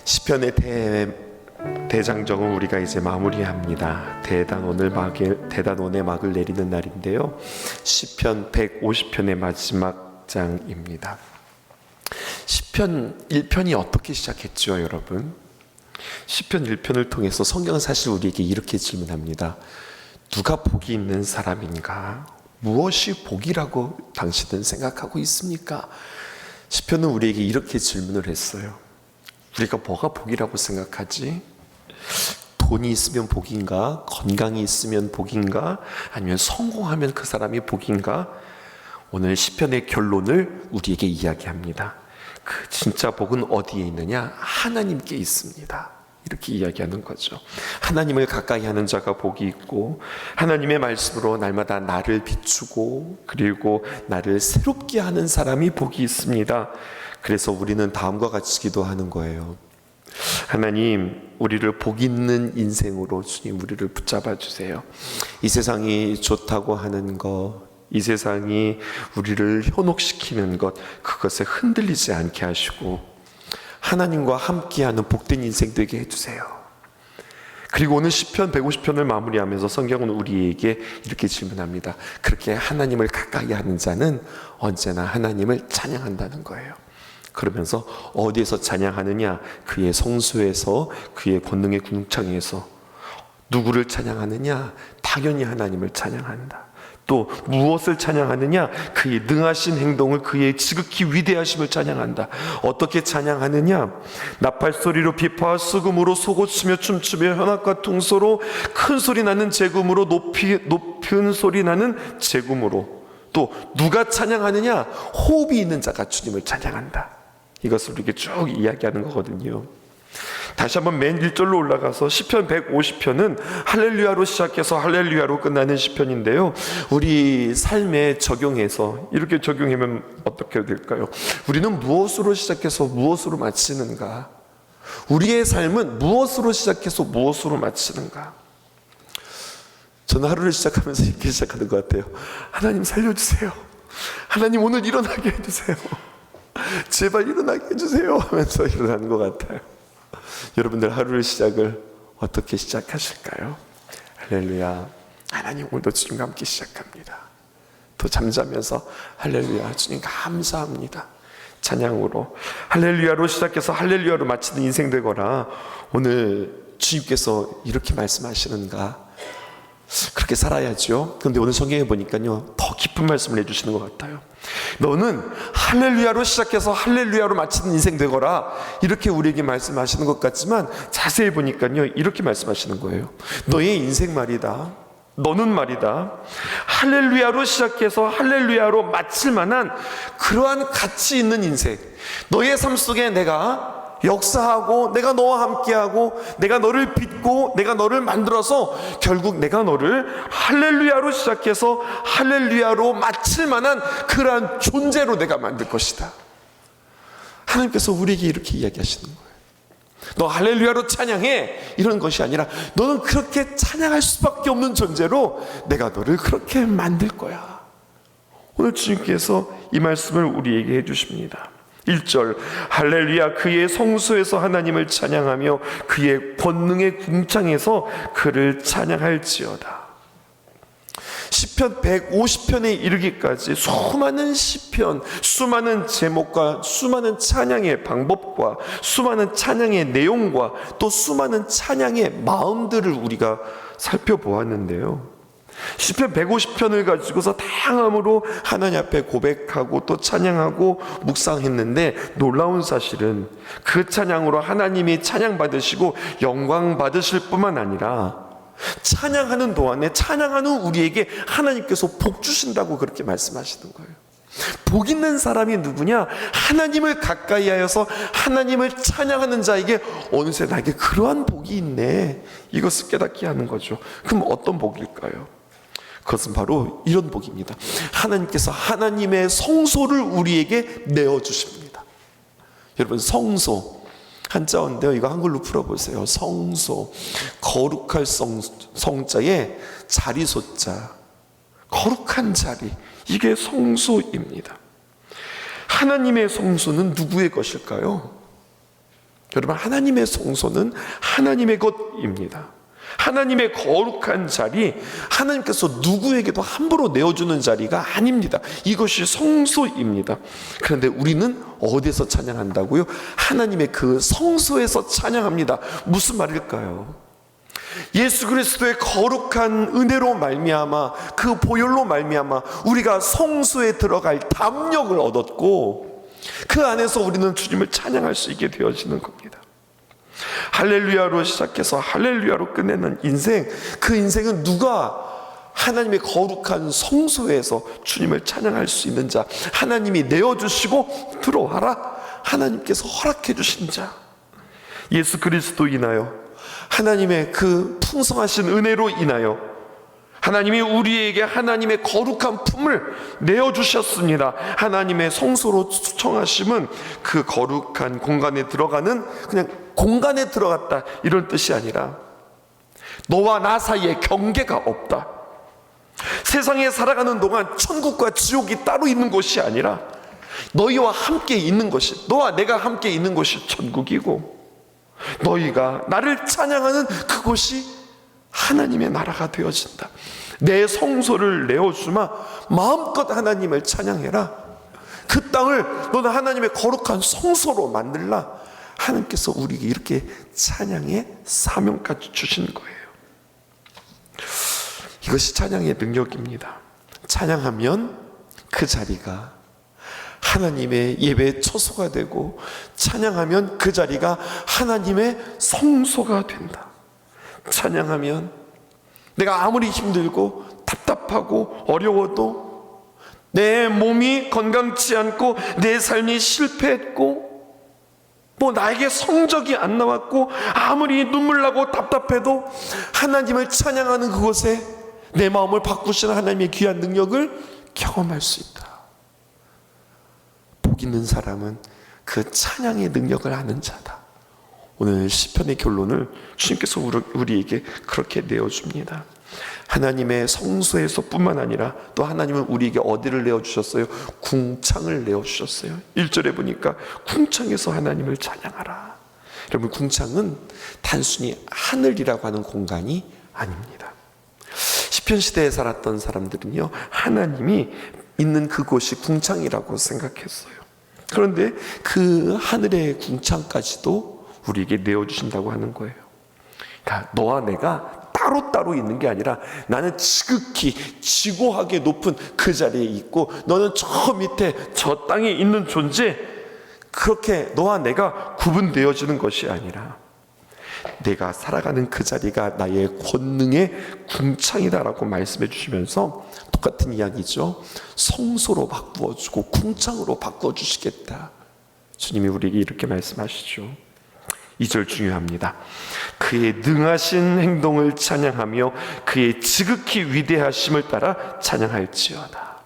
시편의 대장정은 우리가 이제 마무리합니다. 대단원의 막을 내리는 날인데요, 시편 150편의 마지막 장입니다. 시편 1편이 어떻게 시작했죠, 여러분? 시편 1편을 통해서 성경은 사실 우리에게 이렇게 질문합니다. 누가 복이 있는 사람인가? 무엇이 복이라고 당신은 생각하고 있습니까? 시편은 우리에게 이렇게 질문을 했어요. 우리가 뭐가 복이라고 생각하지? 돈이 있으면 복인가? 건강이 있으면 복인가? 아니면 성공하면 그 사람이 복인가? 오늘 시편의 결론을 우리에게 이야기합니다. 그 진짜 복은 어디에 있느냐? 하나님께 있습니다. 이렇게 이야기하는 거죠. 하나님을 가까이 하는 자가 복이 있고, 하나님의 말씀으로 날마다 나를 비추고 그리고 나를 새롭게 하는 사람이 복이 있습니다. 그래서 우리는 다음과 같이 기도하는 거예요. 하나님, 우리를 복 있는 인생으로 주님 우리를 붙잡아 주세요. 이 세상이 좋다고 하는 것, 이 세상이 우리를 현혹시키는 것, 그것에 흔들리지 않게 하시고 하나님과 함께하는 복된 인생 되게 해주세요. 그리고 오늘 시편 150편을 마무리하면서 성경은 우리에게 이렇게 질문합니다. 그렇게 하나님을 가까이 하는 자는 언제나 하나님을 찬양한다는 거예요. 그러면서 어디에서 찬양하느냐? 그의 성소에서, 그의 권능의 궁창에서. 누구를 찬양하느냐? 당연히 하나님을 찬양한다. 또 무엇을 찬양하느냐? 그의 능하신 행동을, 그의 지극히 위대하심을 찬양한다. 어떻게 찬양하느냐? 나팔소리로 비파와 수금으로 속옷치며 춤추며 현악과 퉁소로 큰 소리 나는 재금으로 높은 소리 나는 재금으로. 또 누가 찬양하느냐? 호흡이 있는 자가 주님을 찬양한다. 이것을 우리에게 쭉 이야기하는 거거든요. 다시 한번 맨 1절로 올라가서 시편 150편은 할렐루야로 시작해서 할렐루야로 끝나는 시편인데요, 우리 삶에 적용해서 이렇게 적용하면 어떻게 될까요? 우리는 무엇으로 시작해서 무엇으로 마치는가? 우리의 삶은 무엇으로 시작해서 무엇으로 마치는가? 저는 하루를 시작하면서 이렇게 시작하는 것 같아요. 하나님 살려주세요. 하나님 오늘 일어나게 해주세요. 제발 일어나게 해주세요 하면서 일어나는 것 같아요. 여러분들 하루의 시작을 어떻게 시작하실까요? 할렐루야, 하나님 오늘도 주님과 함께 시작합니다. 또 잠자면서 할렐루야, 주님 감사합니다. 찬양으로 할렐루야로 시작해서 할렐루야로 마치는 인생 되거라. 오늘 주님께서 이렇게 말씀하시는가? 그렇게 살아야죠. 그런데 오늘 성경에 보니까요, 더 깊은 말씀을 해주시는 것 같아요. 너는 할렐루야로 시작해서 할렐루야로 마치는 인생 되거라, 이렇게 우리에게 말씀하시는 것 같지만 자세히 보니까요, 이렇게 말씀하시는 거예요. 너의 인생 말이다, 너는 말이다, 할렐루야로 시작해서 할렐루야로 마칠 만한 그러한 가치 있는 인생, 너의 삶 속에 내가 역사하고 내가 너와 함께하고 내가 너를 빚고 내가 너를 만들어서 결국 내가 너를 할렐루야로 시작해서 할렐루야로 마칠 만한 그러한 존재로 내가 만들 것이다. 하나님께서 우리에게 이렇게 이야기하시는 거예요. 너 할렐루야로 찬양해, 이런 것이 아니라 너는 그렇게 찬양할 수밖에 없는 존재로 내가 너를 그렇게 만들 거야. 오늘 주님께서 이 말씀을 우리에게 해주십니다. 1절, 할렐루야, 그의 성소에서 하나님을 찬양하며 그의 권능의 궁창에서 그를 찬양할지어다. 시편 150편에 이르기까지 수많은 시편, 수많은 제목과 수많은 찬양의 방법과 수많은 찬양의 내용과 또 수많은 찬양의 마음들을 우리가 살펴보았는데요, 시편 150편을 가지고서 다양함으로 하나님 앞에 고백하고 또 찬양하고 묵상했는데, 놀라운 사실은 그 찬양으로 하나님이 찬양받으시고 영광 받으실 뿐만 아니라 찬양하는 동안에 찬양하는 우리에게 하나님께서 복 주신다고 그렇게 말씀하시는 거예요. 복 있는 사람이 누구냐? 하나님을 가까이 하여서 하나님을 찬양하는 자에게 어느새 나에게 그러한 복이 있네, 이것을 깨닫게 하는 거죠. 그럼 어떤 복일까요? 그것은 바로 이런 복입니다. 하나님께서 하나님의 성소를 우리에게 내어주십니다. 여러분, 성소 한자어인데요, 이거 한글로 풀어보세요. 성소, 거룩할 성자에 자리소자, 거룩한 자리, 이게 성소입니다. 하나님의 성소는 누구의 것일까요? 여러분, 하나님의 성소는 하나님의 것입니다. 하나님의 거룩한 자리, 하나님께서 누구에게도 함부로 내어주는 자리가 아닙니다. 이것이 성소입니다. 그런데 우리는 어디서 찬양한다고요? 하나님의 그 성소에서 찬양합니다. 무슨 말일까요? 예수 그리스도의 거룩한 은혜로 말미암아, 그 보혈로 말미암아 우리가 성소에 들어갈 담력을 얻었고, 그 안에서 우리는 주님을 찬양할 수 있게 되어지는 겁니다. 할렐루야로 시작해서 할렐루야로 끝내는 인생, 그 인생은 누가 하나님의 거룩한 성소에서 주님을 찬양할 수 있는 자, 하나님이 내어주시고 들어와라, 하나님께서 허락해 주신 자, 예수 그리스도 인하여, 하나님의 그 풍성하신 은혜로 인하여 하나님이 우리에게 하나님의 거룩한 품을 내어주셨습니다. 하나님의 성소로 초청하심은 그 거룩한 공간에 들어가는, 그냥 공간에 들어갔다 이런 뜻이 아니라 너와 나 사이에 경계가 없다. 세상에 살아가는 동안 천국과 지옥이 따로 있는 곳이 아니라 너희와 함께 있는 것이, 너와 내가 함께 있는 것이 천국이고, 너희가 나를 찬양하는 그곳이 하나님의 나라가 되어진다. 내 성소를 내어주마, 마음껏 하나님을 찬양해라. 그 땅을 너는 하나님의 거룩한 성소로 만들라. 하나님께서 우리에게 이렇게 찬양의 사명까지 주시는 거예요. 이것이 찬양의 능력입니다. 찬양하면 그 자리가 하나님의 예배의 처소가 되고, 찬양하면 그 자리가 하나님의 성소가 된다. 찬양하면 내가 아무리 힘들고 답답하고 어려워도, 내 몸이 건강치 않고 내 삶이 실패했고 나에게 성적이 안 나왔고 아무리 눈물 나고 답답해도 하나님을 찬양하는 그곳에 내 마음을 바꾸시는 하나님의 귀한 능력을 경험할 수 있다. 복 있는 사람은 그 찬양의 능력을 아는 자다. 오늘 시편의 결론을 주님께서 우리에게 그렇게 내어줍니다. 하나님의 성소에서 뿐만 아니라 또 하나님은 우리에게 어디를 내어주셨어요? 궁창을 내어주셨어요. 1절에 보니까 궁창에서 하나님을 찬양하라. 여러분, 궁창은 단순히 하늘이라고 하는 공간이 아닙니다. 시편 시대에 살았던 사람들은요, 하나님이 있는 그곳이 궁창이라고 생각했어요. 그런데 그 하늘의 궁창까지도 우리에게 내어주신다고 하는 거예요. 그러니까 너와 내가 따로따로 있는 게 아니라 나는 지극히 지고하게 높은 그 자리에 있고 너는 저 밑에 저 땅에 있는 존재, 그렇게 너와 내가 구분되어지는 것이 아니라 내가 살아가는 그 자리가 나의 권능의 궁창이다라고 말씀해 주시면서 똑같은 이야기죠. 성소로 바꾸어주고 궁창으로 바꿔주시겠다. 주님이 우리에게 이렇게 말씀하시죠. 2절 중요합니다. 그의 능하신 행동을 찬양하며 그의 지극히 위대하심을 따라 찬양할지어다.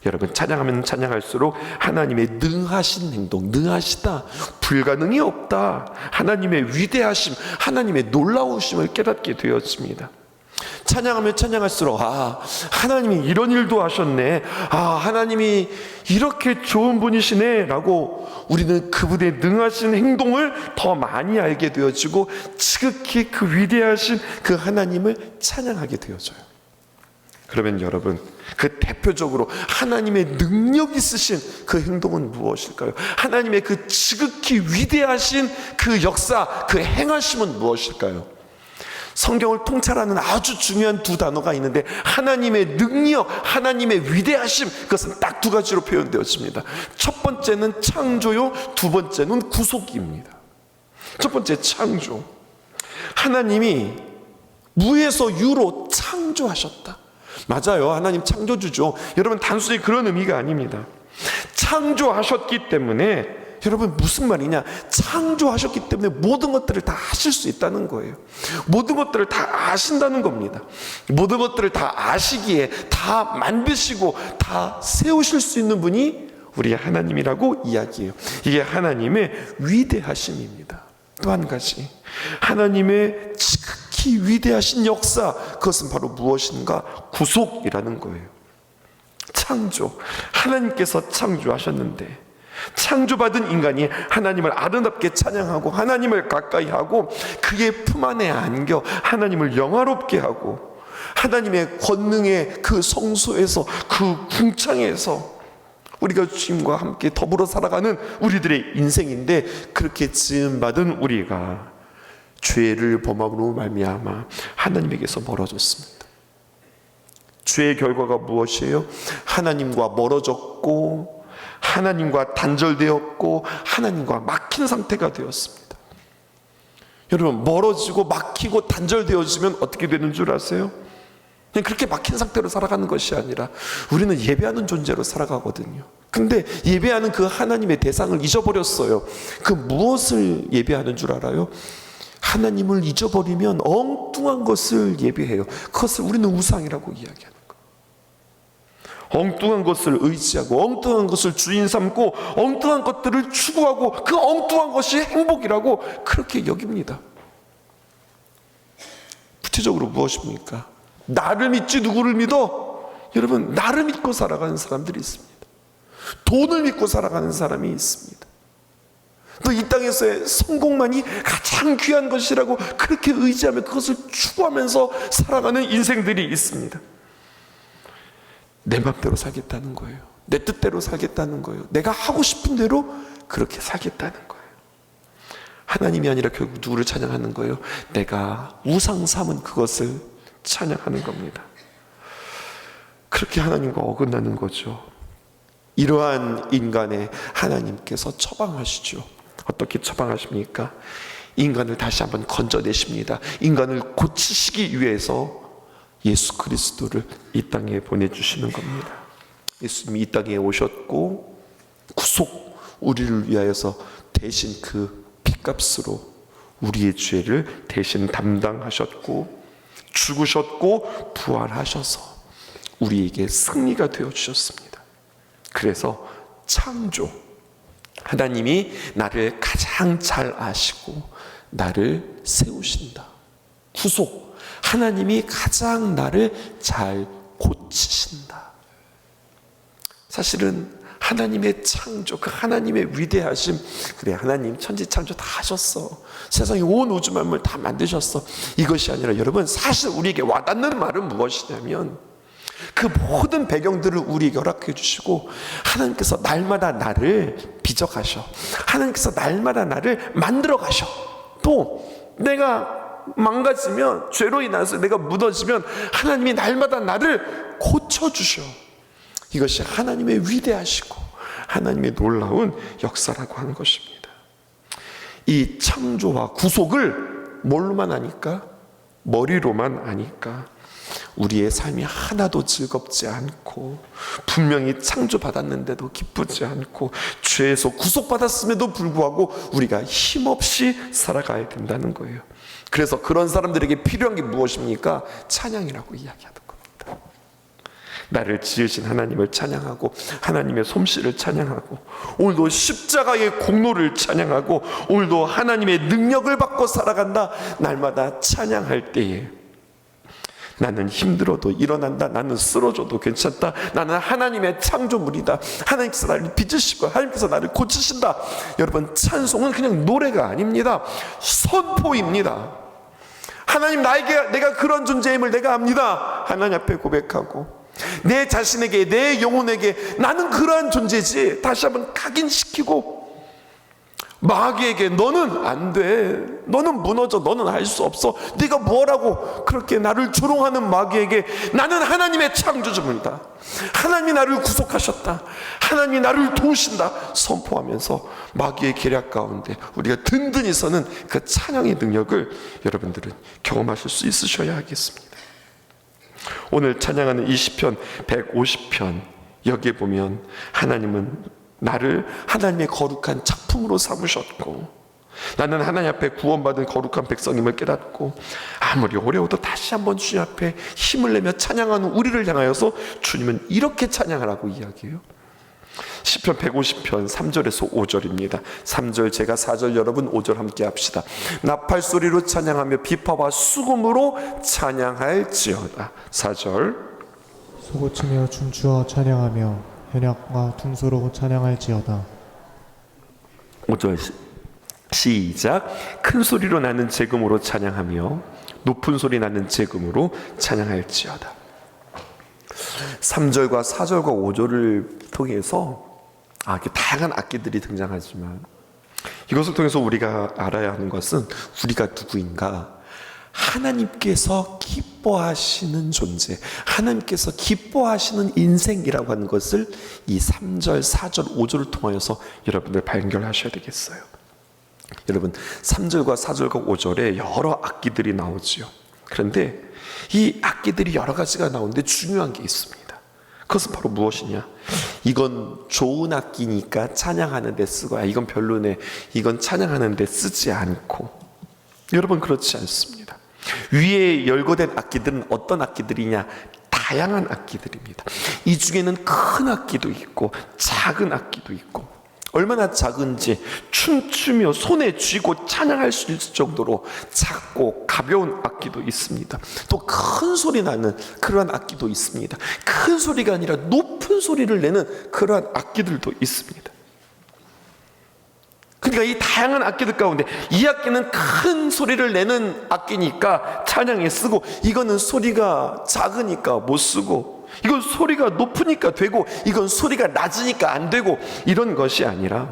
여러분, 찬양하면 찬양할수록 하나님의 능하신 행동, 능하시다, 불가능이 없다, 하나님의 위대하심, 하나님의 놀라우심을 깨닫게 되었습니다. 찬양하면 찬양할수록 하나님이 이런 일도 하셨네, 하나님이 이렇게 좋은 분이시네 라고 우리는 그분의 능하신 행동을 더 많이 알게 되어지고 지극히 그 위대하신 그 하나님을 찬양하게 되어져요. 그러면 여러분, 그 대표적으로 하나님의 능력 있으신 그 행동은 무엇일까요? 하나님의 그 지극히 위대하신 그 역사, 그 행하심은 무엇일까요? 성경을 통찰하는 아주 중요한 두 단어가 있는데, 하나님의 능력, 하나님의 위대하심, 그것은 딱 두 가지로 표현되었습니다. 첫 번째는 창조요, 두 번째는 구속입니다. 첫 번째, 창조. 하나님이 무에서 유로 창조하셨다. 맞아요, 하나님 창조주죠. 여러분, 단순히 그런 의미가 아닙니다. 창조하셨기 때문에, 여러분, 무슨 말이냐, 창조하셨기 때문에 모든 것들을 다 하실 수 있다는 거예요. 모든 것들을 다 아신다는 겁니다. 모든 것들을 다 아시기에 다 만드시고 다 세우실 수 있는 분이 우리 하나님이라고 이야기해요. 이게 하나님의 위대하심입니다. 또 한 가지, 하나님의 지극히 위대하신 역사, 그것은 바로 무엇인가? 구속이라는 거예요. 창조, 하나님께서 창조하셨는데 창조받은 인간이 하나님을 아름답게 찬양하고 하나님을 가까이 하고 그의 품 안에 안겨 하나님을 영화롭게 하고 하나님의 권능의 그 성소에서 그 궁창에서 우리가 주님과 함께 더불어 살아가는 우리들의 인생인데, 그렇게 지음받은 우리가 죄를 범함으로 말미암아 하나님에게서 멀어졌습니다. 죄의 결과가 무엇이에요? 하나님과 멀어졌고 하나님과 단절되었고 하나님과 막힌 상태가 되었습니다. 여러분, 멀어지고 막히고 단절되어지면 어떻게 되는 줄 아세요? 그냥 그렇게 막힌 상태로 살아가는 것이 아니라 우리는 예배하는 존재로 살아가거든요. 근데 예배하는 그 하나님의 대상을 잊어버렸어요. 그 무엇을 예배하는 줄 알아요? 하나님을 잊어버리면 엉뚱한 것을 예배해요. 그것을 우리는 우상이라고 이야기하는 거예요. 엉뚱한 것을 의지하고 엉뚱한 것을 주인 삼고 엉뚱한 것들을 추구하고 그 엉뚱한 것이 행복이라고 그렇게 여깁니다. 구체적으로 무엇입니까? 나를 믿지 누구를 믿어? 여러분, 나를 믿고 살아가는 사람들이 있습니다. 돈을 믿고 살아가는 사람이 있습니다. 또 이 땅에서의 성공만이 가장 귀한 것이라고 그렇게 의지하며 그것을 추구하면서 살아가는 인생들이 있습니다. 내 맘대로 살겠다는 거예요. 내 뜻대로 살겠다는 거예요. 내가 하고 싶은 대로 그렇게 살겠다는 거예요. 하나님이 아니라 결국 누구를 찬양하는 거예요? 내가 우상 삼은 그것을 찬양하는 겁니다. 그렇게 하나님과 어긋나는 거죠. 이러한 인간의 하나님께서 처방하시죠. 어떻게 처방하십니까? 인간을 다시 한번 건져내십니다. 인간을 고치시기 위해서 예수 그리스도를 이 땅에 보내주시는 겁니다. 예수님이 이 땅에 오셨고 구속, 우리를 위하여서 대신 그 핏값으로 우리의 죄를 대신 담당하셨고 죽으셨고 부활하셔서 우리에게 승리가 되어주셨습니다. 그래서 창조, 하나님이 나를 가장 잘 아시고 나를 세우신다. 구속, 하나님이 가장 나를 잘 고치신다. 사실은 하나님의 창조, 그 하나님의 위대하심, 그래 하나님 천지창조 다 하셨어, 세상에 온 우주 만물 다 만드셨어, 이것이 아니라 여러분, 사실 우리에게 와닿는 말은 무엇이냐면 그 모든 배경들을 우리에게 허락해 주시고 하나님께서 날마다 나를 빚어가셔, 하나님께서 날마다 나를 만들어 가셔, 또 내가 망가지면, 죄로 인해서 내가 무너지면 하나님이 날마다 나를 고쳐주셔. 이것이 하나님의 위대하시고 하나님의 놀라운 역사라고 하는 것입니다. 이 창조와 구속을 뭘로만 아니까? 머리로만 아니까 우리의 삶이 하나도 즐겁지 않고, 분명히 창조받았는데도 기쁘지 않고, 죄에서 구속받았음에도 불구하고 우리가 힘없이 살아가야 된다는 거예요. 그래서 그런 사람들에게 필요한 게 무엇입니까? 찬양이라고 이야기하는 겁니다. 나를 지으신 하나님을 찬양하고 하나님의 솜씨를 찬양하고 오늘도 십자가의 공로를 찬양하고 오늘도 하나님의 능력을 받고 살아간다. 날마다 찬양할 때에 나는 힘들어도 일어난다, 나는 쓰러져도 괜찮다, 나는 하나님의 창조물이다, 하나님께서 나를 빚으시고 하나님께서 나를 고치신다. 여러분, 찬송은 그냥 노래가 아닙니다. 선포입니다. 하나님, 나에게 내가 그런 존재임을 내가 압니다. 하나님 앞에 고백하고 내 자신에게, 내 영혼에게 나는 그러한 존재지 다시 한번 각인시키고, 마귀에게 너는 안 돼, 너는 무너져, 너는 할 수 없어, 네가 뭐라고 그렇게 나를 조롱하는 마귀에게 나는 하나님의 창조주입니다, 하나님이 나를 구속하셨다, 하나님이 나를 도우신다 선포하면서 마귀의 계략 가운데 우리가 든든히 서는 그 찬양의 능력을 여러분들은 경험하실 수 있으셔야 하겠습니다. 오늘 찬양하는 이 시편 150편, 여기에 보면 하나님은 나를 하나님의 거룩한 작품으로 삼으셨고 나는 하나님 앞에 구원받은 거룩한 백성임을 깨닫고 아무리 어려워도 다시 한번 주님 앞에 힘을 내며 찬양하는 우리를 향하여서 주님은 이렇게 찬양하라고 이야기해요. 시편 150편 3절에서 5절입니다. 3절 제가 4절, 여러분 5절 함께 합시다. 나팔 소리로 찬양하며 비파와 수금으로 찬양할지어다. 4절 소고치며 춤추어 찬양하며 현악과 퉁소로 찬양할지어다. 5절 시작. 큰 소리로 나는 재금으로 찬양하며 높은 소리 나는 재금으로 찬양할지어다. 3절과 4절과 5절을 통해서 이렇게 다양한 악기들이 등장하지만 이것을 통해서 우리가 알아야 하는 것은 우리가 누구인가, 하나님께서 기뻐하시는 존재, 하나님께서 기뻐하시는 인생이라고 하는 것을 이 3절, 4절, 5절을 통하여서 여러분들 발견하셔야 되겠어요. 여러분 3절과 4절과 5절에 여러 악기들이 나오지요. 그런데 이 악기들이 여러 가지가 나오는데 중요한 게 있습니다. 그것은 바로 무엇이냐, 이건 좋은 악기니까 찬양하는 데 쓰고, 이건 별로네, 이건 찬양하는 데 쓰지 않고, 여러분 그렇지 않습니다. 위에 열거된 악기들은 어떤 악기들이냐, 다양한 악기들입니다. 이 중에는 큰 악기도 있고 작은 악기도 있고, 얼마나 작은지 춤추며 손에 쥐고 찬양할 수 있을 정도로 작고 가벼운 악기도 있습니다. 또 큰 소리 나는 그러한 악기도 있습니다. 큰 소리가 아니라 높은 소리를 내는 그러한 악기들도 있습니다. 그러니까 이 다양한 악기들 가운데 이 악기는 큰 소리를 내는 악기니까 찬양에 쓰고, 이거는 소리가 작으니까 못 쓰고, 이건 소리가 높으니까 되고, 이건 소리가 낮으니까 안 되고, 이런 것이 아니라,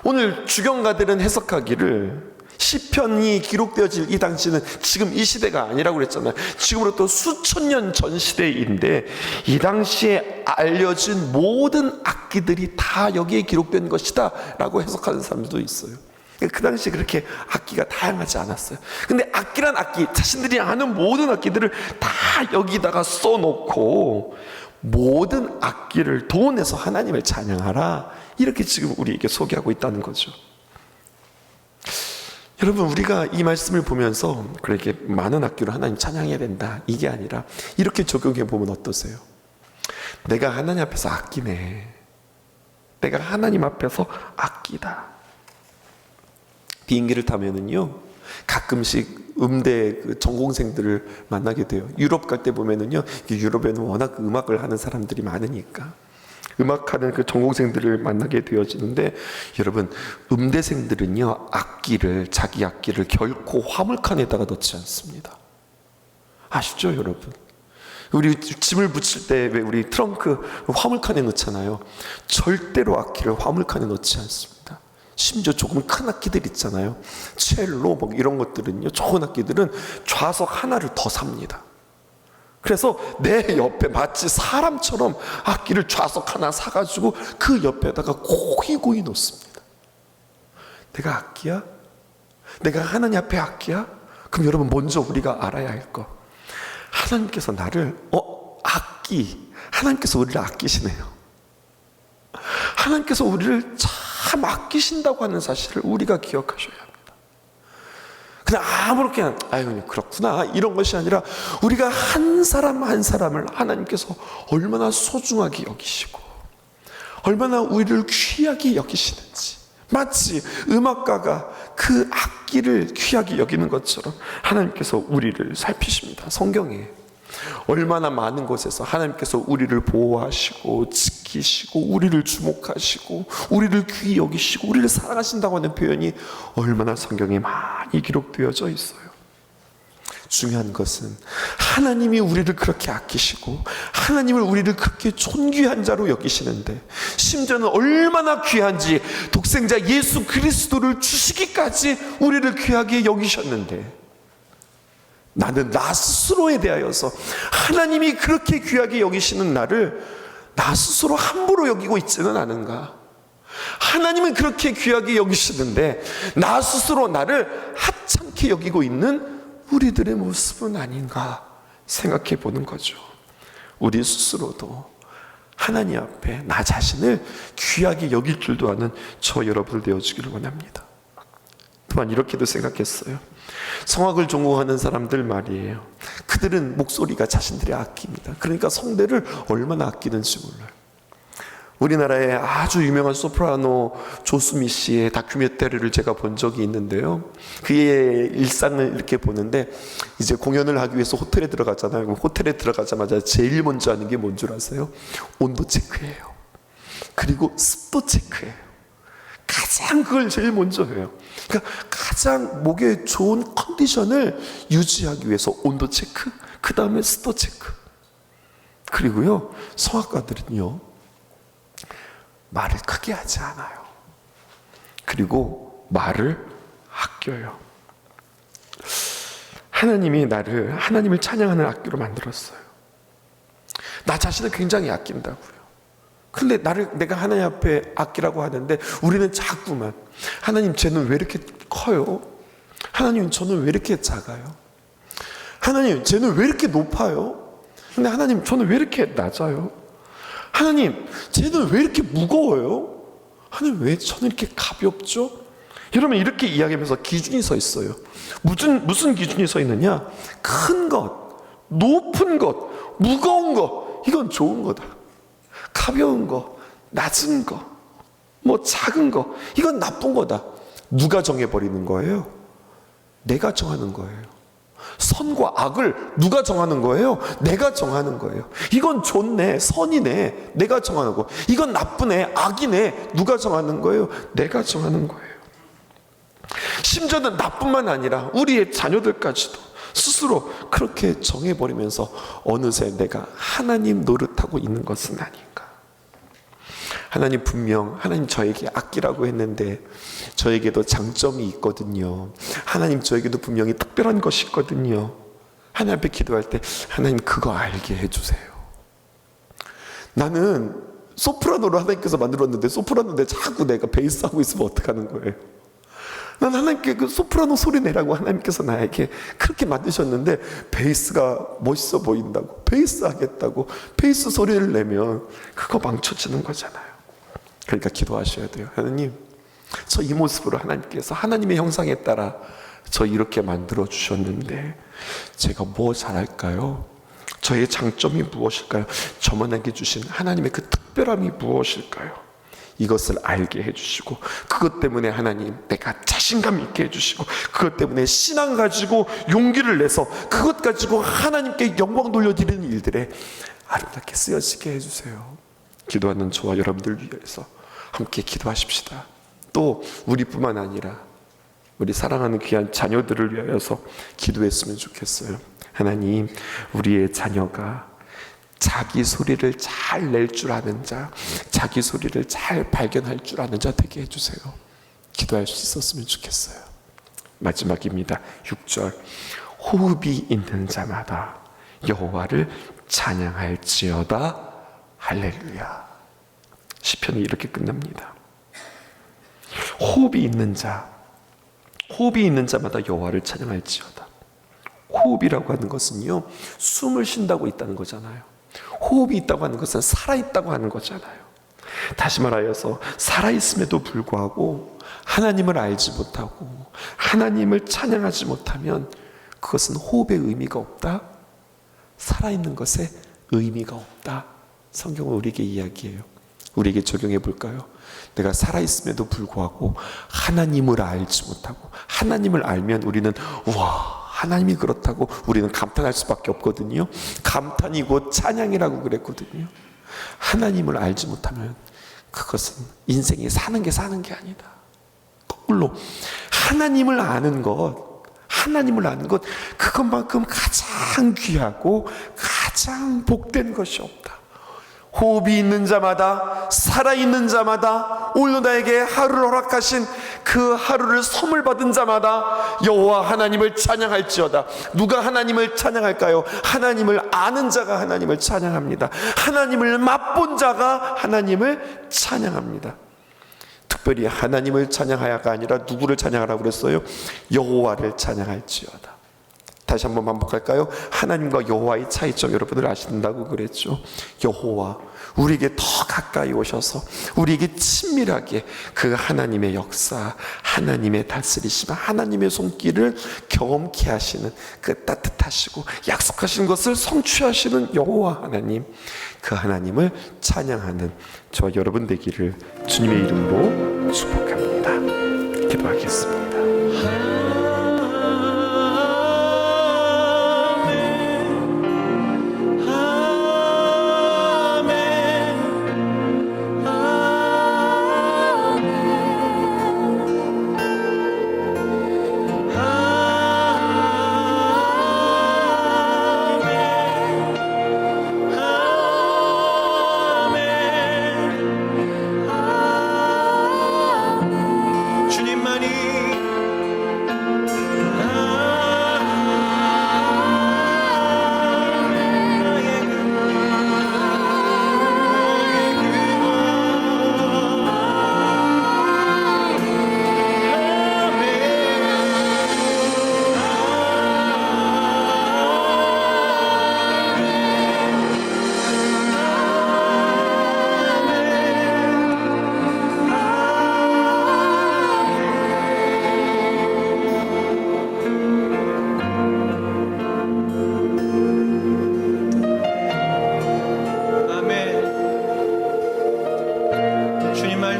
오늘 주경가들은 해석하기를 시편이 기록되어질 이 당시는 지금 이 시대가 아니라고 그랬잖아요. 지금으로부터 수천 년 전 시대인데 이 당시에 알려진 모든 악기들이 다 여기에 기록된 것이다 라고 해석하는 사람들도 있어요. 그 당시에 그렇게 악기가 다양하지 않았어요. 근데 악기란 악기, 자신들이 아는 모든 악기들을 다 여기다가 써놓고 모든 악기를 동원해서 하나님을 찬양하라, 이렇게 지금 우리에게 소개하고 있다는 거죠. 여러분, 우리가 이 말씀을 보면서 그렇게 많은 악기로 하나님 찬양해야 된다, 이게 아니라 이렇게 적용해 보면 어떠세요? 내가 하나님 앞에서 악기네, 내가 하나님 앞에서 악기다. 비행기를 타면은요, 가끔씩 음대 전공생들을 만나게 돼요. 유럽 갈 때 보면은요, 유럽에는 워낙 음악을 하는 사람들이 많으니까 음악하는 그 전공생들을 만나게 되어지는데, 여러분 음대생들은요, 자기 악기를 결코 화물칸에다가 넣지 않습니다. 아시죠, 여러분? 우리 짐을 붙일 때 왜 우리 트렁크 화물칸에 넣잖아요. 절대로 악기를 화물칸에 넣지 않습니다. 심지어 조금 큰 악기들 있잖아요. 첼로 이런 것들은요, 좋은 악기들은 좌석 하나를 더 삽니다. 그래서 내 옆에 마치 사람처럼 악기를 좌석 하나 사가지고 그 옆에다가 고이 놓습니다. 내가 악기야? 내가 하나님 앞에 악기야? 그럼 여러분, 먼저 우리가 알아야 할 것, 하나님께서 나를 하나님께서 우리를 아끼시네요. 하나님께서 우리를 참 아끼신다고 하는 사실을 우리가 기억하셔야 합니다. 그냥 아무렇게나 그렇구나 이런 것이 아니라, 우리가 한 사람 한 사람을 하나님께서 얼마나 소중하게 여기시고 얼마나 우리를 귀하게 여기시는지, 마치 음악가가 그 악기를 귀하게 여기는 것처럼 하나님께서 우리를 살피십니다. 성경에 얼마나 많은 곳에서 하나님께서 우리를 보호하시고 지키시고 우리를 주목하시고 우리를 귀히 여기시고 우리를 사랑하신다고 하는 표현이 얼마나 성경에 많이 기록되어져 있어요. 중요한 것은 하나님이 우리를 그렇게 아끼시고 하나님을 우리를 그렇게 존귀한 자로 여기시는데, 심지어는 얼마나 귀한지 독생자 예수 그리스도를 주시기까지 우리를 귀하게 여기셨는데, 나는 나 스스로에 대하여서 하나님이 그렇게 귀하게 여기시는 나를 나 스스로 함부로 여기고 있지는 않은가? 하나님은 그렇게 귀하게 여기시는데 나 스스로 나를 하찮게 여기고 있는 우리들의 모습은 아닌가 생각해 보는 거죠. 우리 스스로도 하나님 앞에 나 자신을 귀하게 여길 줄도 아는 저 여러분들 되어주기를 원합니다. 또한 이렇게도 생각했어요. 성악을 전공하는 사람들 말이에요. 그들은 목소리가 자신들의 악기입니다. 그러니까 성대를 얼마나 아끼는지 몰라요. 우리나라의 아주 유명한 소프라노 조수미 씨의 다큐멘터리를 제가 본 적이 있는데요. 그의 일상을 이렇게 보는데, 이제 공연을 하기 위해서 호텔에 들어가잖아요. 호텔에 들어가자마자 제일 먼저 하는 게 뭔 줄 아세요? 온도 체크예요. 그리고 습도 체크예요. 가장 그걸 제일 먼저 해요. 그러니까 가장 목에 좋은 컨디션을 유지하기 위해서 온도 체크, 그 다음에 습도 체크. 그리고요, 성악가들은요, 말을 크게 하지 않아요. 그리고 말을 아껴요. 하나님이 나를 하나님을 찬양하는 악기로 만들었어요. 나 자신을 굉장히 아낀다고요. 근데 내가 하나님 앞에 악기라고 하는데 우리는 자꾸만 하나님 쟤는 왜 이렇게 커요? 하나님 저는 왜 이렇게 작아요? 하나님 쟤는 왜 이렇게 높아요? 근데 하나님 저는 왜 이렇게 낮아요? 하나님 쟤는 왜 이렇게 무거워요? 하나님 왜 저는 이렇게 가볍죠? 여러분 이렇게 이야기하면서 기준이 서 있어요. 무슨 기준이 서 있느냐? 큰 것, 높은 것, 무거운 것, 이건 좋은 거다. 가벼운 거, 낮은 거, 뭐 작은 거, 이건 나쁜 거다. 누가 정해버리는 거예요? 내가 정하는 거예요. 선과 악을 누가 정하는 거예요? 내가 정하는 거예요. 이건 좋네, 선이네, 내가 정하는 거. 이건 나쁘네, 악이네, 누가 정하는 거예요? 내가 정하는 거예요. 심지어는 나뿐만 아니라 우리의 자녀들까지도 스스로 그렇게 정해버리면서 어느새 내가 하나님 노릇하고 있는 것은 아닌가. 하나님 분명 하나님 저에게 아끼라고 했는데 저에게도 장점이 있거든요. 하나님 저에게도 분명히 특별한 것이 있거든요. 하나님 앞에 기도할 때 하나님 그거 알게 해주세요. 나는 소프라노를 하나님께서 만들었는데 소프라노인데 자꾸 내가 베이스 하고 있으면 어떡하는 거예요? 난 하나님께 그 소프라노 소리 내라고 하나님께서 나에게 그렇게 만드셨는데 베이스가 멋있어 보인다고, 베이스 하겠다고 베이스 소리를 내면 그거 망쳐지는 거잖아요. 그러니까 기도하셔야 돼요. 하나님 저 이 모습으로 하나님께서 하나님의 형상에 따라 저 이렇게 만들어 주셨는데 제가 뭐 잘할까요? 저의 장점이 무엇일까요? 저만에게 주신 하나님의 그 특별함이 무엇일까요? 이것을 알게 해주시고 그것 때문에 하나님 내가 자신감 있게 해주시고 그것 때문에 신앙 가지고 용기를 내서 그것 가지고 하나님께 영광 돌려드리는 일들에 아름답게 쓰여지게 해주세요. 기도하는 저와 여러분들 위해서 함께 기도하십시다. 또 우리뿐만 아니라 우리 사랑하는 귀한 자녀들을 위하여서 기도했으면 좋겠어요. 하나님 우리의 자녀가 자기 소리를 잘 낼 줄 아는 자, 자기 소리를 잘 발견할 줄 아는 자 되게 해주세요. 기도할 수 있었으면 좋겠어요. 마지막입니다. 6절 호흡이 있는 자마다 여호와를 찬양할지어다 할렐루야. 시편이 이렇게 끝납니다. 호흡이 있는 자마다 여호와를 찬양할지어다. 호흡이라고 하는 것은요, 숨을 쉰다고 있다는 거잖아요. 호흡이 있다고 하는 것은 살아있다고 하는 거잖아요. 다시 말하여서 살아있음에도 불구하고 하나님을 알지 못하고 하나님을 찬양하지 못하면 그것은 호흡의 의미가 없다. 살아있는 것에 의미가 없다. 성경은 우리에게 이야기해요. 우리에게 적용해 볼까요? 내가 살아있음에도 불구하고 하나님을 알지 못하고 하나님을 알면 우리는 와 하나님이 그렇다고 우리는 감탄할 수밖에 없거든요. 감탄이 곧 찬양이라고 그랬거든요. 하나님을 알지 못하면 그것은 인생에 사는 게 아니다. 거꾸로 하나님을 아는 것 그것만큼 가장 귀하고 가장 복된 것이 없다. 호흡이 있는 자마다 살아있는 자마다 오늘 나에게 하루를 허락하신 그 하루를 선물 받은 자마다 여호와 하나님을 찬양할지어다. 누가 하나님을 찬양할까요? 하나님을 아는 자가 하나님을 찬양합니다. 하나님을 맛본 자가 하나님을 찬양합니다. 특별히 하나님을 찬양하야가 아니라 누구를 찬양하라고 그랬어요? 여호와를 찬양할지어다. 다시 한번 반복할까요? 하나님과 여호와의 차이점 여러분들 아신다고 그랬죠. 여호와 우리에게 더 가까이 오셔서 우리에게 친밀하게 그 하나님의 역사, 하나님의 다스리심, 하나님의 손길을 경험케 하시는 그 따뜻하시고 약속하신 것을 성취하시는 여호와 하나님, 그 하나님을 찬양하는 저와 여러분 되기를 주님의 이름으로 축복합니다. 기도하겠습니다.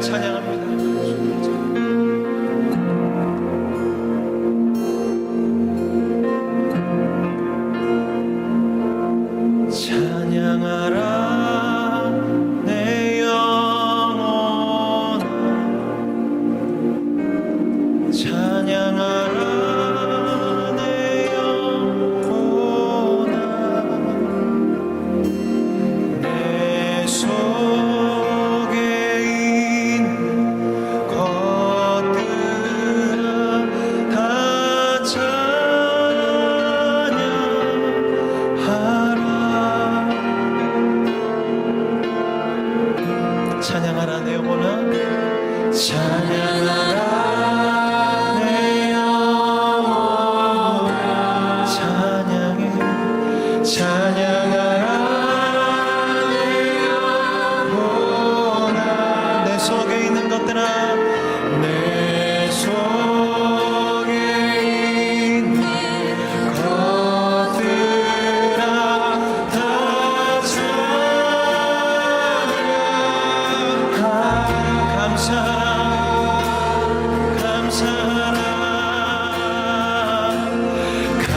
주님을 찬양합니다. 찬양하라 내 영혼아, 찬양하라 내 영혼아, 내 속에 있는 것들아 다 찬양하라 내 영혼아, 찬양하라 내 영혼아, 찬양해 찬양하라 내 영혼아, 내 속에 있는 것들아, 내 속에 있는 것들아 다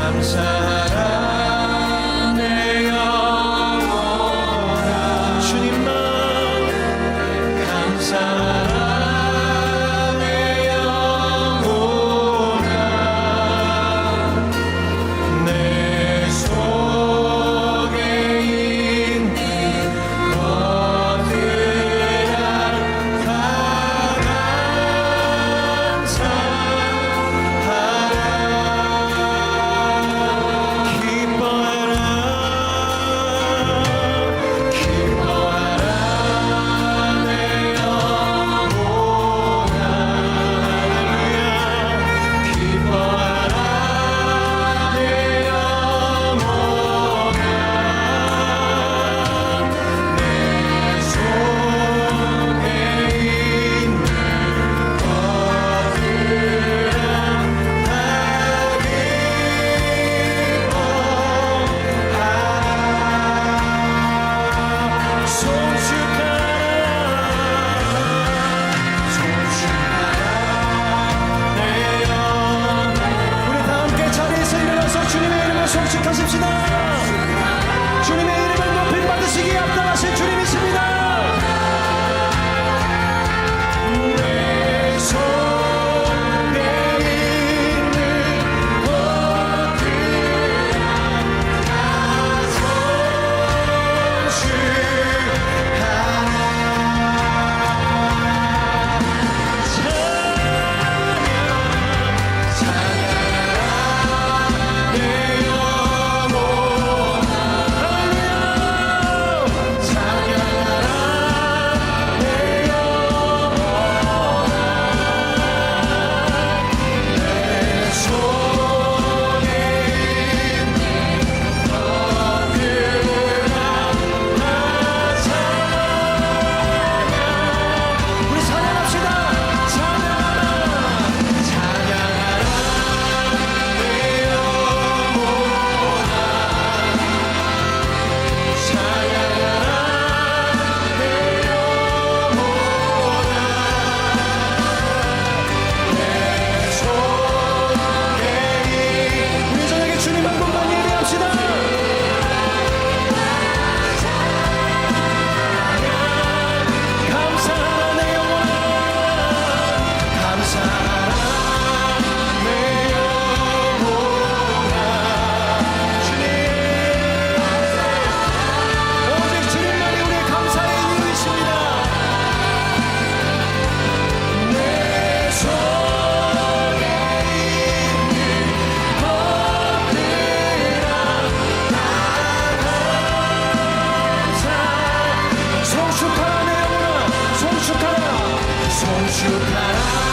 감사하라 내 영혼아, 주님만 감사하라 내 영혼아, 내 속에 있는 것들아 다 송축하십시다. 주님의 이름을 높임 받으시기에 합당하신 주님이십니다. 내 속에 있는 것들아 다 송축하라.